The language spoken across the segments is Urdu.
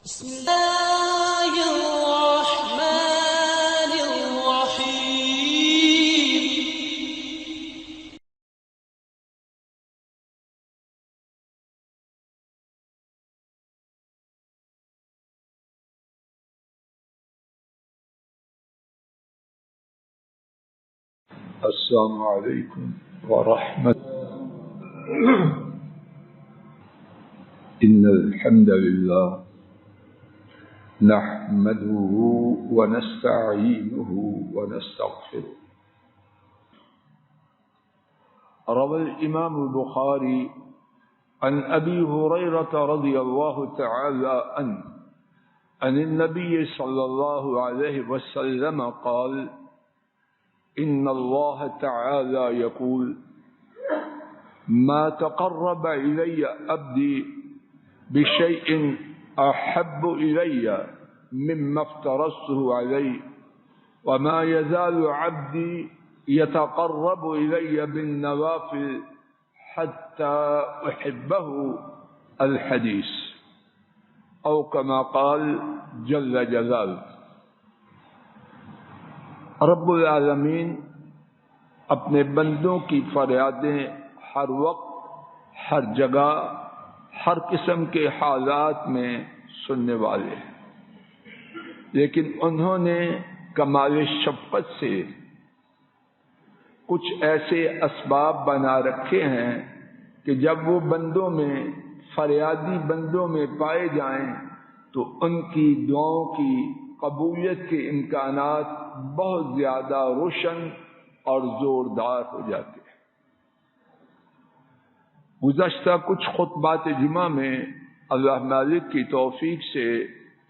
بسم الله الرحمن الرحيم. السلام عليكم ورحمة إن الحمد لله نحمده ونستعينه ونستغفره. روى الإمام البخاري عن أبي هريرة رضي الله تعالى عنه عن النبي صلى الله عليه وسلم قال: إن الله تعالى يقول: ما تقرب إلي عبدي بشيء أحب إلي مما افترضته عليه وما يزال عبدي يتقرب إلي بالنوافل حتى أحبه الحديث، أو كما قال جل جلاله. رب العالمین اپنے بندوں کی فریادیں ہر وقت، ہر جگہ، ہر قسم کے حالات میں سننے والے ہیں، لیکن انہوں نے کمال شفقت سے کچھ ایسے اسباب بنا رکھے ہیں کہ جب وہ بندوں میں، فریادی بندوں میں پائے جائیں تو ان کی دعاؤں کی قبولیت کے امکانات بہت زیادہ روشن اور زوردار ہو جاتے ہیں۔ گزشتہ کچھ خطبات جمعہ میں اللہ مالک کی توفیق سے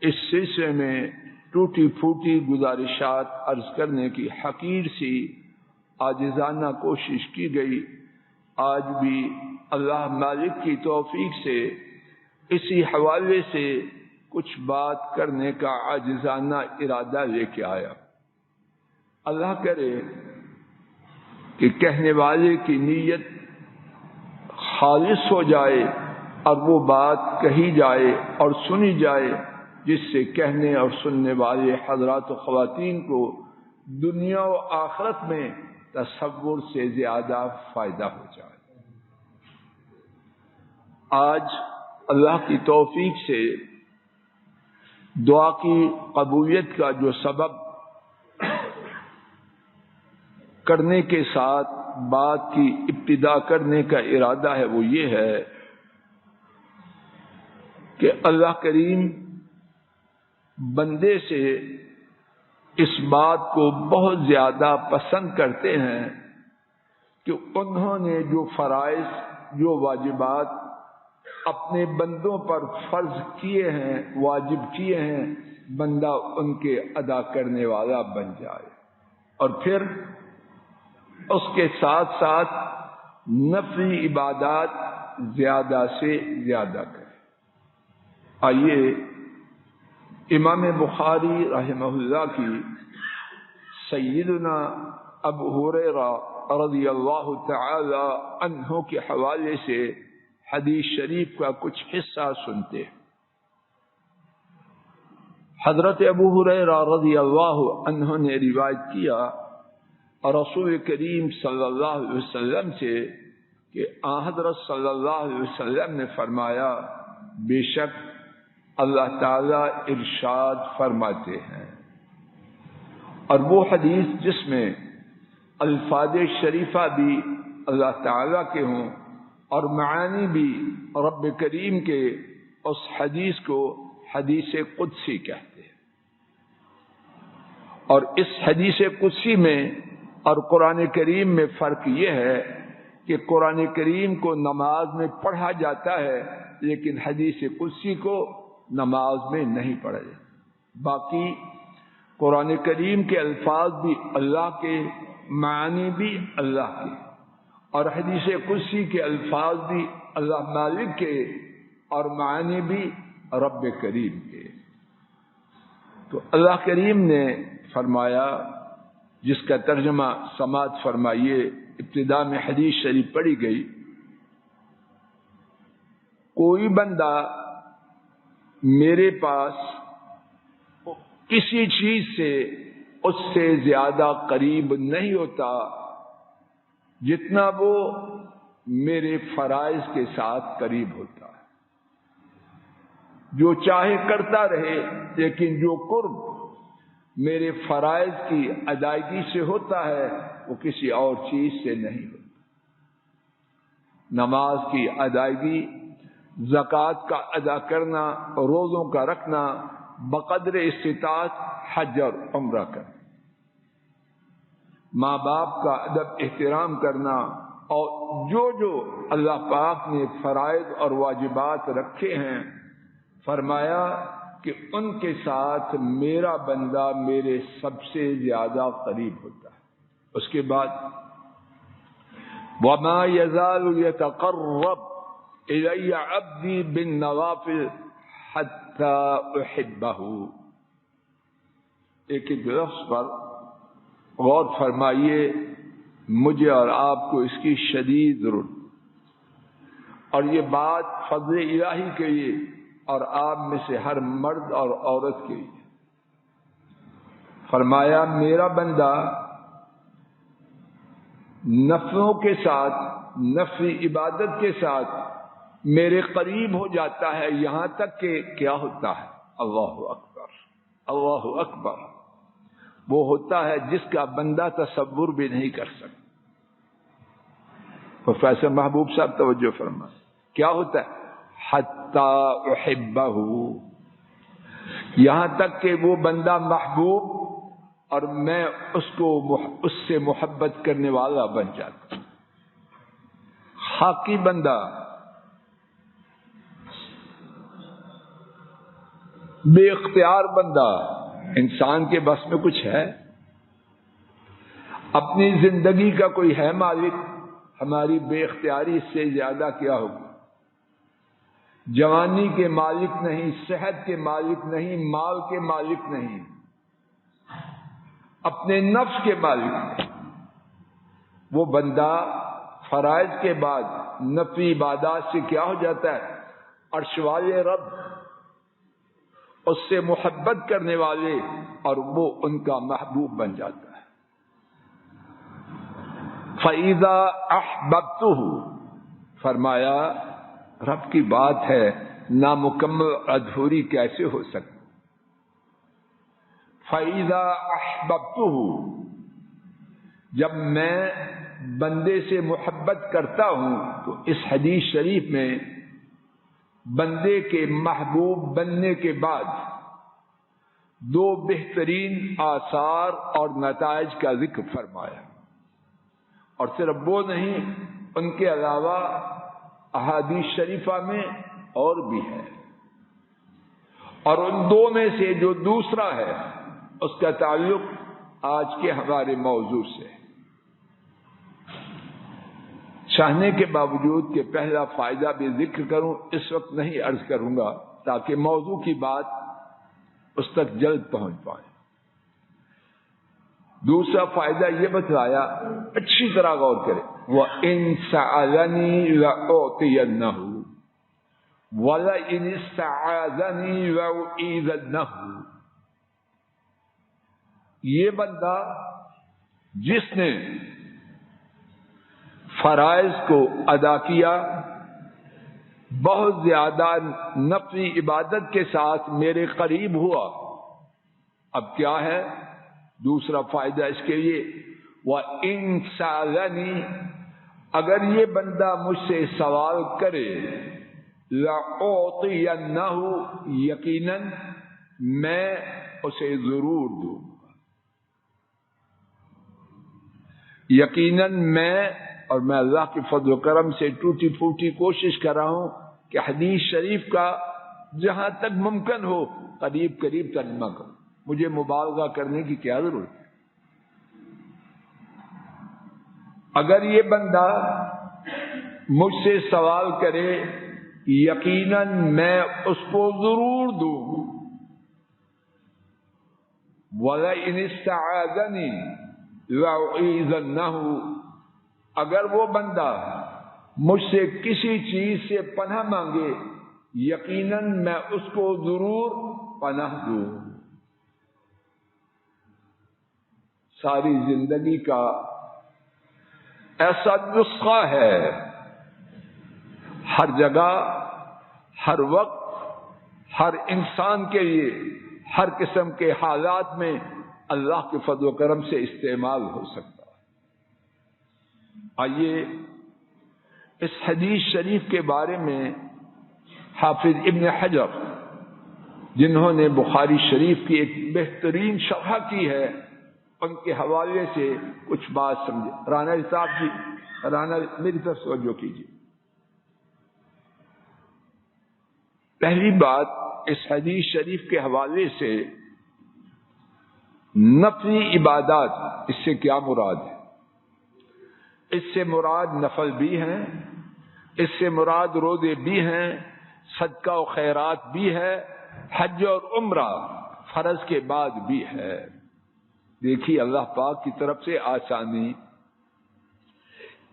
اس سلسلے میں ٹوٹی پھوٹی گزارشات عرض کرنے کی حقیر سی عاجزانہ کوشش کی گئی۔ آج بھی اللہ مالک کی توفیق سے اسی حوالے سے کچھ بات کرنے کا عاجزانہ ارادہ لے کے آیا۔ اللہ کرے کہ کہنے والے کی نیت خالص ہو جائے اور وہ بات کہی جائے اور سنی جائے جس سے کہنے اور سننے والے حضرات و خواتین کو دنیا و آخرت میں تصور سے زیادہ فائدہ ہو جائے۔ آج اللہ کی توفیق سے دعا کی قبولیت کا جو سبب کرنے کے ساتھ بات کی ابتدا کرنے کا ارادہ ہے وہ یہ ہے کہ اللہ کریم بندے سے اس بات کو بہت زیادہ پسند کرتے ہیں کہ انہوں نے جو فرائض، جو واجبات اپنے بندوں پر فرض کیے ہیں، واجب کیے ہیں، بندہ ان کے ادا کرنے والا بن جائے، اور پھر اس کے ساتھ ساتھ نفلی عبادات زیادہ سے زیادہ کرے۔ آئیے امام بخاری رحمہ اللہ کی سیدنا ابو ہریرہ رضی اللہ تعالی عنہ کے حوالے سے حدیث شریف کا کچھ حصہ سنتے ہیں۔ حضرت ابو ہریرہ رضی اللہ عنہ نے روایت کیا اور رسول کریم صلی اللہ علیہ وسلم سے کہ حضرت صلی اللہ علیہ وسلم نے فرمایا: بے شک اللہ تعالیٰ ارشاد فرماتے ہیں، اور وہ حدیث جس میں الفاظ شریفہ بھی اللہ تعالیٰ کے ہوں اور معانی بھی رب کریم کے، اس حدیث کو حدیث قدسی کہتے ہیں۔ اور اس حدیث قدسی میں اور قرآن کریم میں فرق یہ ہے کہ قرآن کریم کو نماز میں پڑھا جاتا ہے لیکن حدیث قدسی کو نماز میں نہیں پڑھا جاتا۔ باقی قرآن کریم کے الفاظ بھی اللہ کے، معانی بھی اللہ کے، اور حدیث قدسی کے الفاظ بھی اللہ مالک کے اور معانی بھی رب کریم کے۔ تو اللہ کریم نے فرمایا، جس کا ترجمہ سماعت فرمائیے، ابتدا میں حدیث شریف پڑھی گئی: کوئی بندہ میرے پاس کسی چیز سے اس سے زیادہ قریب نہیں ہوتا جتنا وہ میرے فرائض کے ساتھ قریب ہوتا ہے. جو چاہے کرتا رہے لیکن جو قرب میرے فرائض کی ادائیگی سے ہوتا ہے وہ کسی اور چیز سے نہیں ہوتا. نماز کی ادائیگی، زکوٰۃ کا ادا کرنا، روزوں کا رکھنا، بقدر استطاعت حج اور عمرہ کرنا، ماں باپ کا ادب احترام کرنا، اور جو جو اللہ پاک نے فرائض اور واجبات رکھے ہیں، فرمایا کہ ان کے ساتھ میرا بندہ میرے سب سے زیادہ قریب ہوتا ہے. اس کے بعد وَمَا يَزَالُ يَتَقَرَّبُ إِلَيَّ عَبْدِي بِالنَّوَافِلِ حَتَّى أُحِبَّهُ. ایک لفظ پر غور فرمائیے، مجھے اور آپ کو اس کی شدید ضرورت، اور یہ بات فضل الہی کے لیے اور آپ میں سے ہر مرد اور عورت کے لیے. فرمایا میرا بندہ نفلوں کے ساتھ، نفلی عبادت کے ساتھ میرے قریب ہو جاتا ہے، یہاں تک کہ کیا ہوتا ہے؟ اللہ اکبر، اللہ اکبر. وہ ہوتا ہے جس کا بندہ تصور بھی نہیں کر سکتا. پروفیسر محبوب صاحب توجہ فرمائیں، کیا ہوتا ہے؟ حتی احبہ، یہاں تک کہ وہ بندہ محبوب اور میں اس سے محبت کرنے والا بن جاتا. خاکی بندہ، بے اختیار بندہ، انسان کے بس میں کچھ ہے؟ اپنی زندگی کا کوئی ہے مالک؟ ہماری بے اختیاری اس سے زیادہ کیا ہوگی؟ جوانی کے مالک نہیں، صحت کے مالک نہیں، مال کے مالک نہیں، اپنے نفس کے مالک نہیں. وہ بندہ فرائض کے بعد نفلی عبادات سے کیا ہو جاتا ہے؟ عرش والے رب اس سے محبت کرنے والے، اور وہ ان کا محبوب بن جاتا ہے. فَإِذَا أَحْبَبْتُهُ، فرمایا رب کی بات ہے، نامکمل ادھوری کیسے ہو سکتی؟ فَإِذَا أَحْبَبْتُهُ، جب میں بندے سے محبت کرتا ہوں تو اس حدیث شریف میں بندے کے محبوب بننے کے بعد دو بہترین آثار اور نتائج کا ذکر فرمایا. اور صرف وہ نہیں، ان کے علاوہ احادیث شریفہ میں اور بھی ہے، اور ان دو میں سے جو دوسرا ہے اس کا تعلق آج کے ہمارے موضوع سے. چاہنے کے باوجود کہ پہلا فائدہ بھی ذکر کروں، اس وقت نہیں عرض کروں گا تاکہ موضوع کی بات اس تک جلد پہنچ پائے. دوسرا فائدہ یہ بتلایا، اچھی طرح غور کریں، وَإِن سَأَلَنِي لَأُعْطِيَنَّهُ وَلَئِنِ اسْتَعَاذَنِي لَأُعِيذَنَّهُ. یہ بندہ جس نے فرائض کو ادا کیا، بہت زیادہ نفلی عبادت کے ساتھ میرے قریب ہوا، اب کیا ہے دوسرا فائدہ اس کے لیے؟ وَإِن سَأَلَنِي، اگر یہ بندہ مجھ سے سوال کرے، لَأُعْطِيَنَّهُ، یقیناً میں اسے ضرور دوں گا. یقیناً اور میں اللہ کے فضل و کرم سے ٹوٹی پھوٹی کوشش کر رہا ہوں کہ حدیث شریف کا جہاں تک ممکن ہو قریب قریب ترجمہ کروں. مجھے مبالغہ کرنے کی کیا ضرورت ہے؟ اگر یہ بندہ مجھ سے سوال کرے، یقیناً میں اس کو ضرور دوں. وَلَئِنِ اسْتَعَاذَنِي لَأُعِيذَنَّهُ، اگر وہ بندہ مجھ سے کسی چیز سے پناہ مانگے، یقیناً میں اس کو ضرور پناہ دوں. ساری زندگی کا ایسا نسخہ ہے، ہر جگہ، ہر وقت، ہر انسان کے لیے، ہر قسم کے حالات میں اللہ کے فضل و کرم سے استعمال ہو سکتا ہے. آئیے اس حدیث شریف کے بارے میں حافظ ابن حجر، جنہوں نے بخاری شریف کی ایک بہترین شرح کی ہے، ان کے حوالے سے کچھ بات سمجھے. رانا صاحب جی، رانا میری طرف توجہ کیجیے. پہلی بات، اس حدیث شریف کے حوالے سے نفلی عبادات، اس سے کیا مراد ہے؟ اس سے مراد نفل بھی ہیں، اس سے مراد روزے بھی ہیں، صدقہ و خیرات بھی ہے، حج اور عمرہ فرض کے بعد بھی ہے. دیکھیے اللہ پاک کی طرف سے آسانی.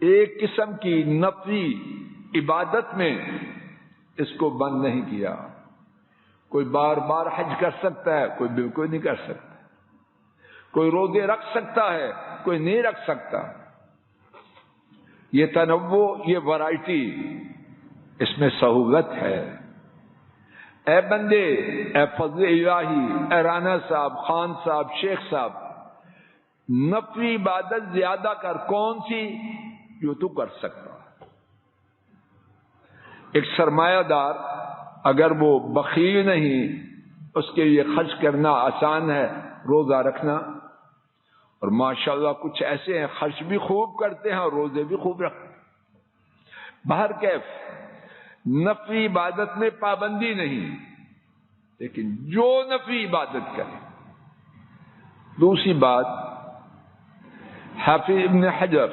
ایک قسم کی نفلی عبادت میں اس کو بند نہیں کیا. کوئی بار بار حج کر سکتا ہے، کوئی بالکل نہیں کر سکتا. کوئی روزے رکھ سکتا ہے، کوئی نہیں رکھ سکتا. یہ تنوع، یہ ورائٹی، اس میں سہولت ہے. اے بندے، اے فضل الہی، اے رانا صاحب، خان صاحب، شیخ صاحب، نفلی عبادت زیادہ کر. کون سی؟ جو تو کر سکتا. ایک سرمایہ دار اگر وہ بخیل نہیں، اس کے لیے خرچ کرنا آسان ہے، روزہ رکھنا. اور ماشاءاللہ کچھ ایسے ہیں خرچ بھی خوب کرتے ہیں اور روزے بھی خوب رکھتے ہیں. بہر کیف نفلی عبادت میں پابندی نہیں، لیکن جو نفلی عبادت کرے. دوسری بات، حافظ ابن حجر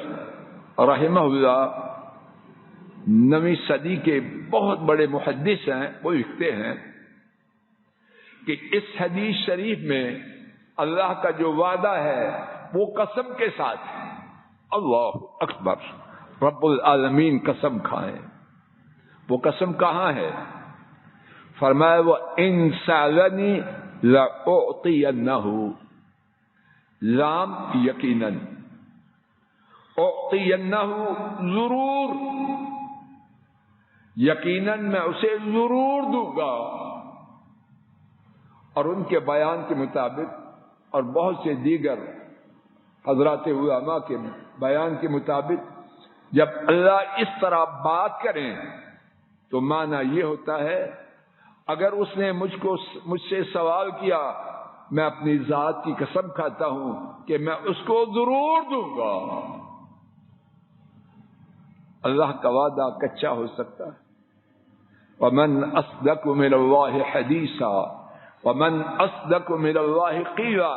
رحمہ اللہ 9ویں صدی کے بہت بڑے محدث ہیں، وہ لکھتے ہیں کہ اس حدیث شریف میں اللہ کا جو وعدہ ہے وہ قسم کے ساتھ ہے. اللہ اکبر، رب العالمین قسم کھائے. وہ قسم کہاں ہے؟ فرمایا وَإِن سَأَلَنِي لَأُعْطِيَنَّهُ. لام یقیناً، اعطینہ ضرور، یقیناً میں اسے ضرور دوں گا. اور ان کے بیان کے مطابق اور بہت سے دیگر حضرات علماء کے بیان کے مطابق جب اللہ اس طرح بات کریں تو معنی یہ ہوتا ہے اگر اس نے مجھ سے سوال کیا، میں اپنی ذات کی قسم کھاتا ہوں کہ میں اس کو ضرور دوں گا. اللہ کا وعدہ کچا ہو سکتا ہے. وَمَنْ أَصْدَقُ مِنَ اللَّهِ حَدِيثًا وَمَنْ أَصْدَقُ مِنَ اللَّهِ قِيلًا.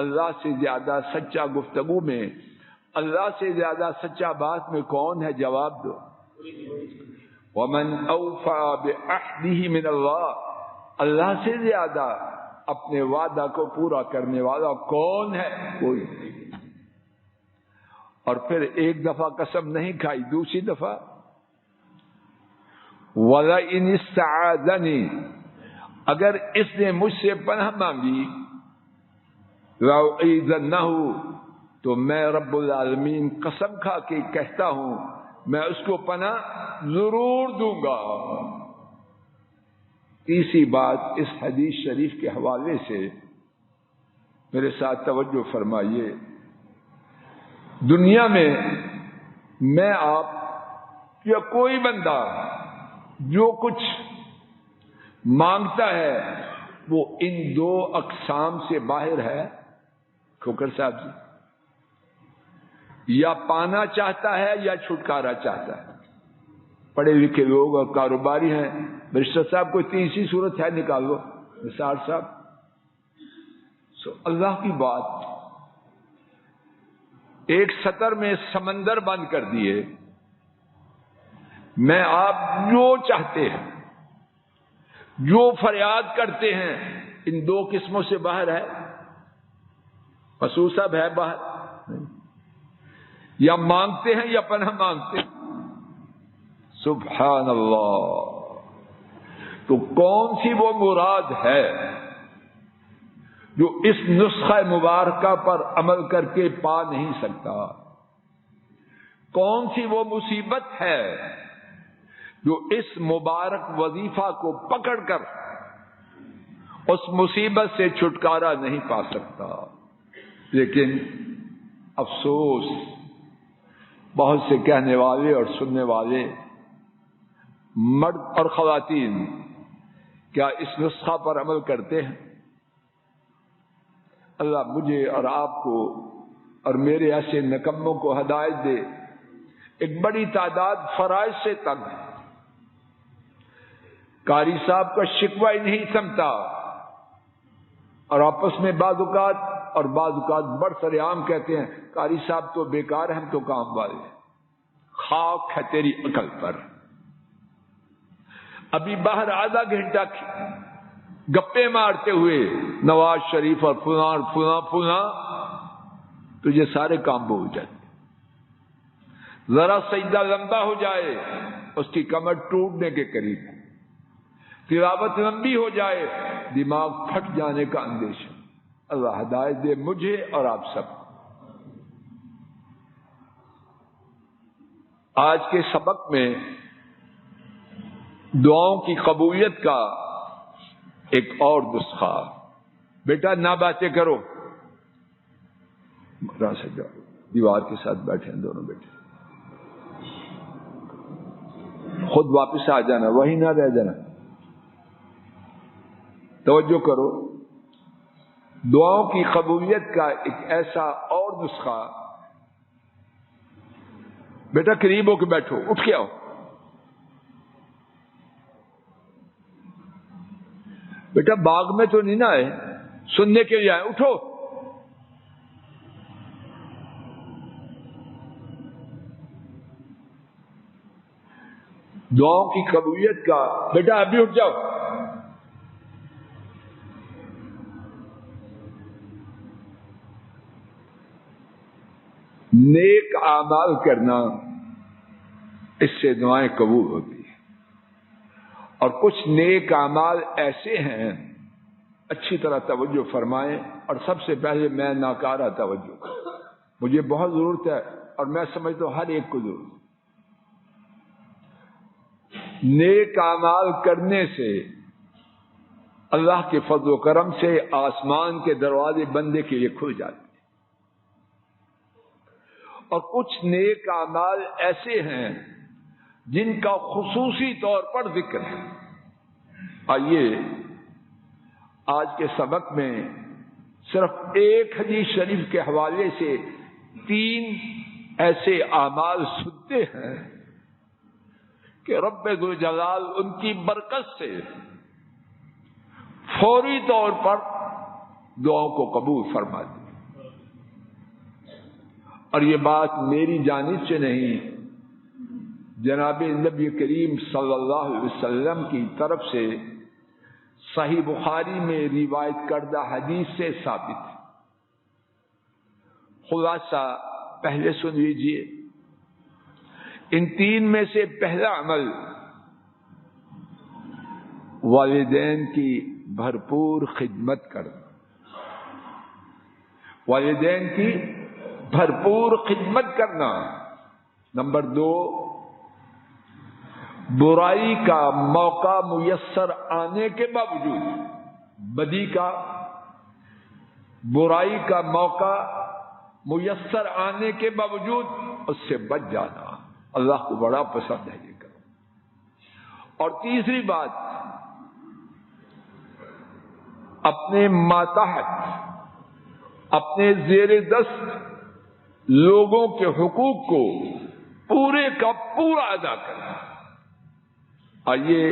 اللہ سے زیادہ سچا گفتگو میں، اللہ سے زیادہ سچا بات میں کون ہے؟ جواب دو. وَمَنْ أَوْفَى بِعَهْدِهِ مِنَ اللَّهِ. اللہ سے زیادہ اپنے وعدہ کو پورا کرنے والا کون ہے؟ کوئی نہیں. اور پھر ایک دفعہ قسم نہیں کھائی، دوسری دفعہ وَلَئِنِ اسْتَعَاذَنِي. اگر اس نے مجھ سے پناہ مانگی، لَأُعِيذَنَّهُ، تو میں رب العالمین قسم کھا کے کہتا ہوں میں اس کو پناہ ضرور دوں گا. تیسری بات اس حدیث شریف کے حوالے سے میرے ساتھ توجہ فرمائیے. دنیا میں آپ یا کوئی بندہ جو کچھ مانگتا ہے وہ ان دو اقسام سے باہر ہے. کھوکر صاحب جی، یا پانا چاہتا ہے یا چھٹکارا چاہتا ہے. پڑھے لکھے لوگ اور کاروباری ہیں. برشتہ صاحب کوئی تیسری صورت ہے نکال لو. نثار صاحب، اللہ کی بات، ایک سطر میں سمندر بند کر دیے. میں آپ جو چاہتے ہیں، جو فریاد کرتے ہیں، ان دو قسموں سے باہر ہے. مسعود صاحب ہے باہر؟ یا مانگتے ہیں یا پناہ مانگتے ہیں. سبحان اللہ. تو کون سی وہ مراد ہے جو اس نسخہ مبارکہ پر عمل کر کے پا نہیں سکتا؟ کون سی وہ مصیبت ہے جو اس مبارک وظیفہ کو پکڑ کر اس مصیبت سے چھٹکارا نہیں پا سکتا؟ لیکن افسوس، بہت سے کہنے والے اور سننے والے مرد اور خواتین کیا اس نسخہ پر عمل کرتے ہیں؟ اللہ مجھے اور آپ کو اور میرے ایسے نکموں کو ہدایت دے۔ ایک بڑی تعداد فرائض سے تنگ ہے، قاری صاحب کا شکوہ ہی نہیں سمتا، اور آپس میں بعض اوقات بڑھ سر عام کہتے ہیں قاری صاحب تو بیکار ہیں، ہم تو کام والے ہیں۔ خاک ہے تیری عقل پر۔ ابھی باہر آدھا گھنٹہ گپے مارتے ہوئے نواز شریف اور فلاں تجھے سارے کام بھول جاتے۔ ذرا سجدہ لمبا ہو جائے اس کی کمر ٹوٹنے کے قریب، تلاوت لمبی ہو جائے دماغ پھٹ جانے کا اندیشہ۔ اللہ ہدایت دے مجھے اور آپ سب۔ آج کے سبق میں دعاؤں کی قبولیت کا ایک اور نسخہ۔ بیٹا نہ باتیں کرو، دیوار کے ساتھ بیٹھے ہیں دونوں بیٹے، خود واپس آ جانا، وہی نہ رہ جانا، توجہ کرو۔ دعاؤں کی قبولیت کا ایک ایسا اور نسخہ، بیٹا قریب ہو کے بیٹھو، اٹھ کے آؤ۔ بیٹا باغ میں تو نہیں نہ آئے سننے کے لیے آئے، اٹھو۔ دعاؤں کی قبولیت کا، بیٹا ابھی اٹھ جاؤ۔ نیک اعمال کرنا، اس سے دعائیں قبول ہوتی ہیں۔ اور کچھ نیک اعمال ایسے ہیں، اچھی طرح توجہ فرمائیں، اور سب سے پہلے میں ناکارہ توجہ، مجھے بہت ضرورت ہے اور میں سمجھتا ہوں ہر ایک کو ضرورت۔ نیک اعمال کرنے سے اللہ کے فضل و کرم سے آسمان کے دروازے بندے کے لیے کھل جاتے ہیں، اور کچھ نیک اعمال ایسے ہیں جن کا خصوصی طور پر ذکر ہے۔ آئیے آج کے سبق میں صرف ایک حدیث شریف کے حوالے سے 3 ایسے اعمال سنتے ہیں کہ رب ذوالجلال ان کی برکت سے فوری طور پر دعاؤں کو قبول فرما دے۔ اور یہ بات میری جانب سے نہیں، جناب نبی کریم صلی اللہ علیہ وسلم کی طرف سے صحیح بخاری میں روایت کردہ حدیث سے ثابت ہے۔ خلاصہ پہلے سن لیجئے۔ ان 3 میں سے پہلا عمل والدین کی بھرپور خدمت کرنا، والدین کی بھرپور خدمت کرنا۔ نمبر 2، برائی کا موقع میسر آنے کے باوجود، بدی کا، برائی کا موقع میسر آنے کے باوجود اس سے بچ جانا، اللہ کو بڑا پسند ہے یہ کرو۔ اور تیسری بات، اپنے ماتحت، اپنے زیر دست لوگوں کے حقوق کو پورے کا پورا ادا کرنا۔ آئیے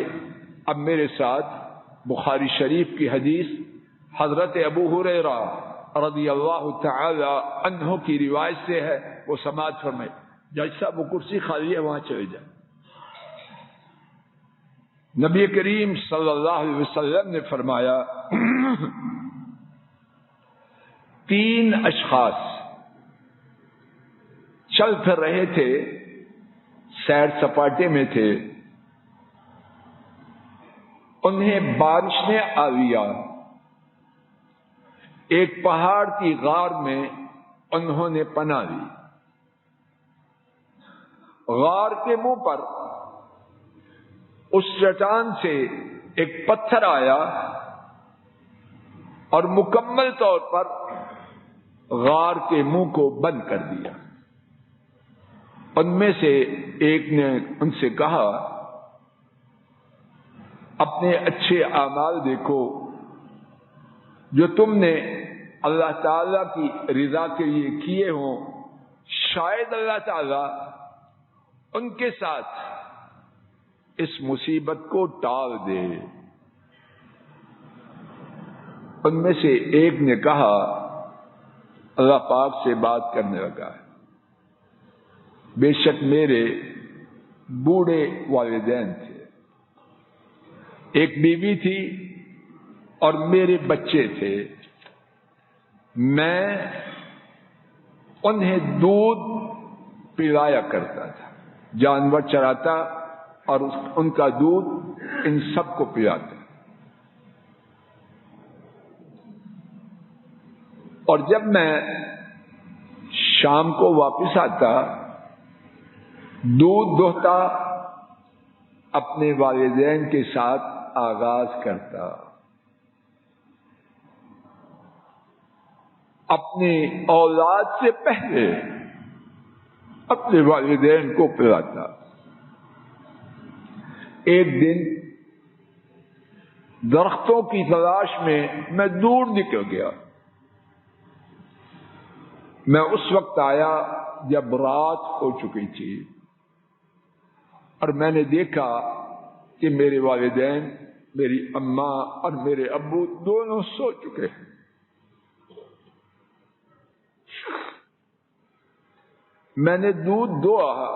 اب میرے ساتھ بخاری شریف کی حدیث حضرت ابو ہریرہ رضی اللہ تعالی عنہ کی روایت سے ہے، وہ سماعت فرمائے۔ جج صاحب وہ کرسی خالی ہے، وہاں چلے جائیں۔ نبی کریم صلی اللہ علیہ وسلم نے فرمایا 3 اشخاص چل پھر رہے تھے، سیر سپاٹے میں تھے، انہیں بارش نے آ لیا. ایک پہاڑ کی غار میں انہوں نے پناہ لی. غار کے منہ پر اس چٹان سے ایک پتھر آیا اور مکمل طور پر غار کے منہ کو بند کر دیا. ان میں سے ایک نے ان سے کہا اپنے اچھے اعمال دیکھو جو تم نے اللہ تعالی کی رضا کے لیے کیے ہوں، شاید اللہ تعالی ان کے ساتھ اس مصیبت کو ٹال دے. ان میں سے ایک نے کہا اللہ پاک سے بات کرنے لگا ہے، بے شک میرے بوڑھے والدین تھے، ایک بیوی تھی اور میرے بچے تھے. میں انہیں دودھ پلایا کرتا تھا، جانور چراتا اور ان کا دودھ ان سب کو پلاتا. اور جب میں شام کو واپس آتا دودھ دوہتا اپنے والدین کے ساتھ آغاز کرتا، اپنی اولاد سے پہلے اپنے والدین کو پلاتا. ایک دن درختوں کی تلاش میں دور نکل گیا. میں اس وقت آیا جب رات ہو چکی تھی اور میں نے دیکھا کہ میرے والدین، میری اماں اور میرے ابو دونوں سو چکے ہیں. میں نے دودھ دھویا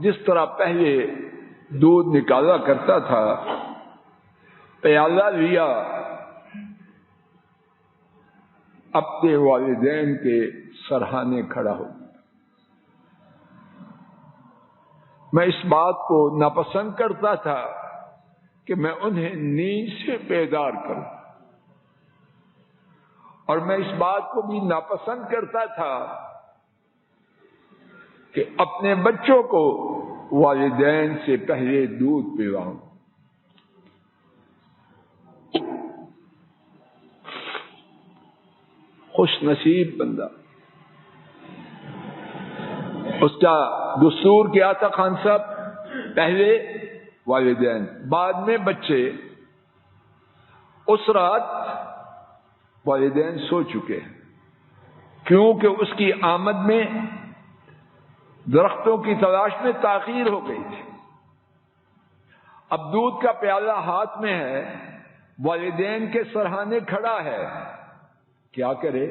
جس طرح پہلے دودھ نکالا کرتا تھا، پیالہ لیا، اپنے والدین کے سرہانے کھڑا ہو گیا. میں اس بات کو ناپسند کرتا تھا کہ میں انہیں نیند سے بیدار کروں، اور میں اس بات کو بھی ناپسند کرتا تھا کہ اپنے بچوں کو والدین سے پہلے دودھ پلاؤں. خوش نصیب بندہ. اس کا دستور کیا تھا خان صاحب؟ پہلے والدین، بعد میں بچے. اس رات والدین سو چکے کیونکہ اس کی آمد میں درختوں کی تلاش میں تاخیر ہو گئی تھی. اب دودھ کا پیالہ ہاتھ میں ہے، والدین کے سرہانے کھڑا ہے، کیا کرے؟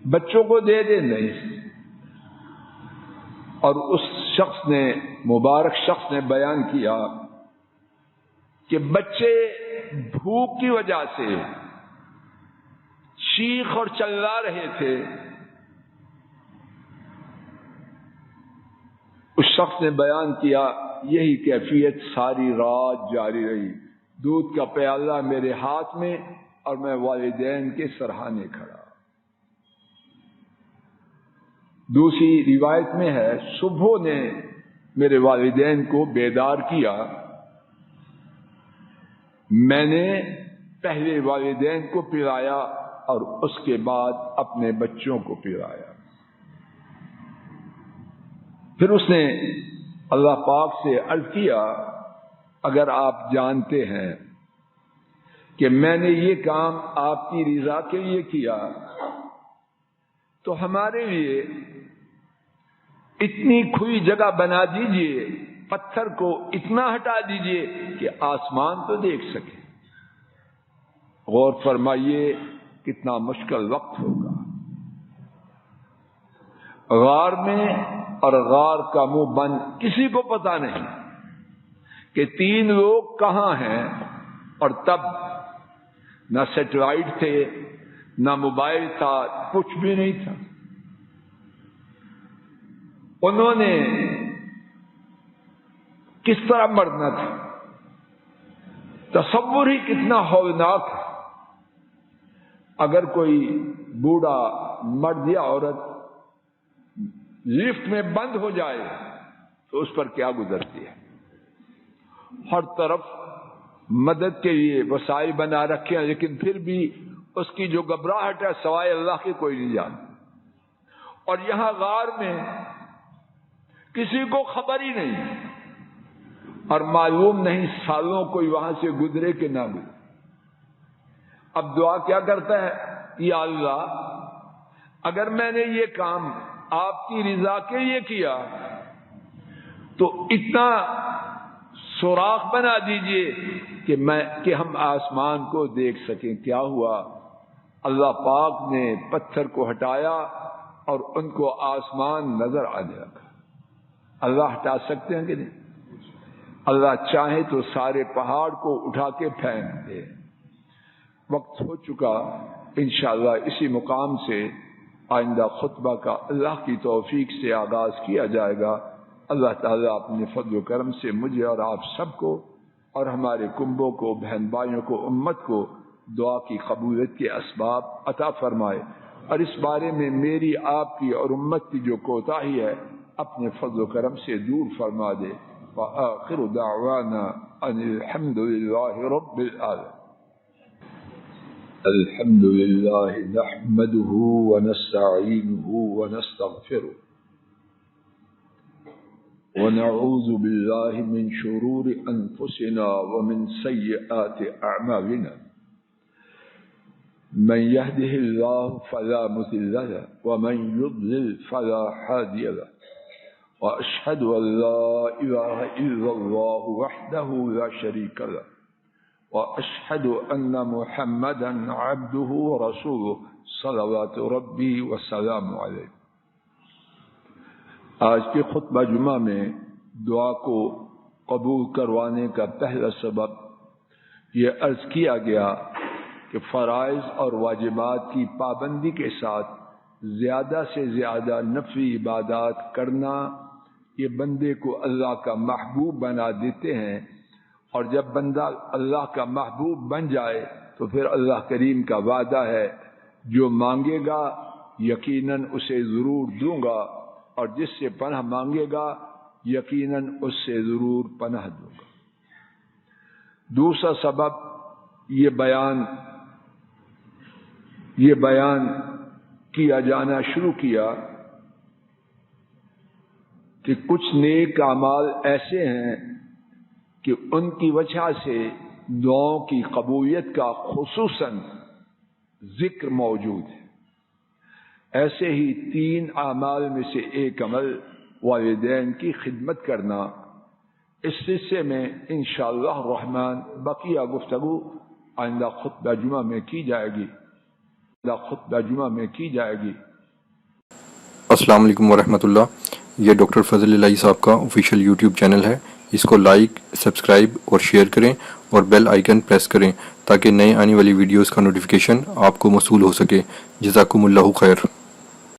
بچوں کو دے دے نہیں. اور اس شخص نے، مبارک شخص نے بیان کیا کہ بچے بھوک کی وجہ سے چیخ اور چلا رہے تھے. اس شخص نے بیان کیا یہی کیفیت ساری رات جاری رہی. دودھ کا پیالہ میرے ہاتھ میں اور میں والدین کے سرہانے کھڑا. دوسری روایت میں ہے صبح نے میرے والدین کو بیدار کیا، میں نے پہلے والدین کو پلایا اور اس کے بعد اپنے بچوں کو پلایا. پھر اس نے اللہ پاک سے عرض کیا اگر آپ جانتے ہیں کہ میں نے یہ کام آپ کی رضا کے لیے کیا تو ہمارے لیے اتنی کھلی جگہ بنا دیجئے، پتھر کو اتنا ہٹا دیجئے کہ آسمان تو دیکھ سکے. غور فرمائیے کتنا مشکل وقت ہوگا. غار میں اور غار کا منہ بند، کسی کو پتا نہیں کہ 3 لوگ کہاں ہیں. اور تب نہ سیٹلائٹ تھے، نہ موبائل تھا، کچھ بھی نہیں تھا. انہوں نے کس طرح مرنا تھا، تصور ہی کتنا ہولناک ہے۔ اگر کوئی بوڑھا مرد یا عورت لفٹ میں بند ہو جائے تو اس پر کیا گزرتی ہے۔ ہر طرف مدد کے لیے وسائل بنا رکھے ہیں، لیکن پھر بھی اس کی جو گھبراہٹ ہے سوائے اللہ کے کوئی نہیں جانتا۔ اور یہاں غار میں کسی کو خبر ہی نہیں، اور معلوم نہیں سالوں کوئی وہاں سے گزرے کہ نہ گزرے۔ اب دعا کیا کرتا ہے، یا اللہ اگر میں نے یہ کام آپ کی رضا کے لیے کیا تو اتنا سوراخ بنا دیجئے کہ ہم آسمان کو دیکھ سکیں۔ کیا ہوا؟ اللہ پاک نے پتھر کو ہٹایا اور ان کو آسمان نظر آنے لگا۔ اللہ ہٹا سکتے ہیں کہ نہیں؟ اللہ چاہے تو سارے پہاڑ کو اٹھا کے پھینک دے۔ وقت ہو چکا، انشاءاللہ اسی مقام سے آئندہ خطبہ کا اللہ کی توفیق سے آغاز کیا جائے گا۔ اللہ تعالیٰ اپنے فضل و کرم سے مجھے اور آپ سب کو اور ہمارے کنبوں کو، بہن بھائیوں کو، امت کو دعا کی قبولیت کے اسباب عطا فرمائے، اور اس بارے میں میری، آپ کی اور امت کی جو کوتاہی ہے اپنے فضل و کرم سے دور فرما دے۔ وآخر دعوانا ان الحمد للہ رب العالمین۔ الحمد للہ نحمده ونستعینه ونستغفره ونعوذ باللہ من شرور انفسنا ومن سیئات اعمالنا، من يهده الله فلا مضل له ومن يضلل فلا هادي له، وأشهد أن لا إله إلا الله وحده لا شريك له، وأشهد أن محمدا عبده ورسوله صلوات ربي وسلامه عليه۔ آج کے خطبہ جمعہ میں دعا کو قبول کروانے کا پہلا سبب یہ عرض کیا گیا کہ فرائض اور واجبات کی پابندی کے ساتھ زیادہ سے زیادہ نفلی عبادات کرنا یہ بندے کو اللہ کا محبوب بنا دیتے ہیں، اور جب بندہ اللہ کا محبوب بن جائے تو پھر اللہ کریم کا وعدہ ہے جو مانگے گا یقیناً اسے ضرور دوں گا، اور جس سے پناہ مانگے گا یقیناً اس سے ضرور پناہ دوں گا۔ دوسرا سبب یہ بیان کیا جانا شروع کیا کہ کچھ نیک اعمال ایسے ہیں کہ ان کی وجہ سے دعاؤں کی قبولیت کا خصوصاً ذکر موجود ہے۔ ایسے ہی 3 اعمال میں سے ایک عمل والدین کی خدمت کرنا۔ اس سلسلے میں انشاءاللہ الرحمن بقیہ گفتگو آئندہ خطبہ جمعہ میں کی جائے گی۔ السلام علیکم ورحمۃ اللہ۔ یہ ڈاکٹر فضل الہی صاحب کا آفیشیل یوٹیوب چینل ہے، اس کو لائک، سبسکرائب اور شیئر کریں اور بیل آئیکن پریس کریں تاکہ نئے آنے والی ویڈیوز کا نوٹیفیکیشن آپ کو موصول ہو سکے۔ جزاکم اللہ خیر۔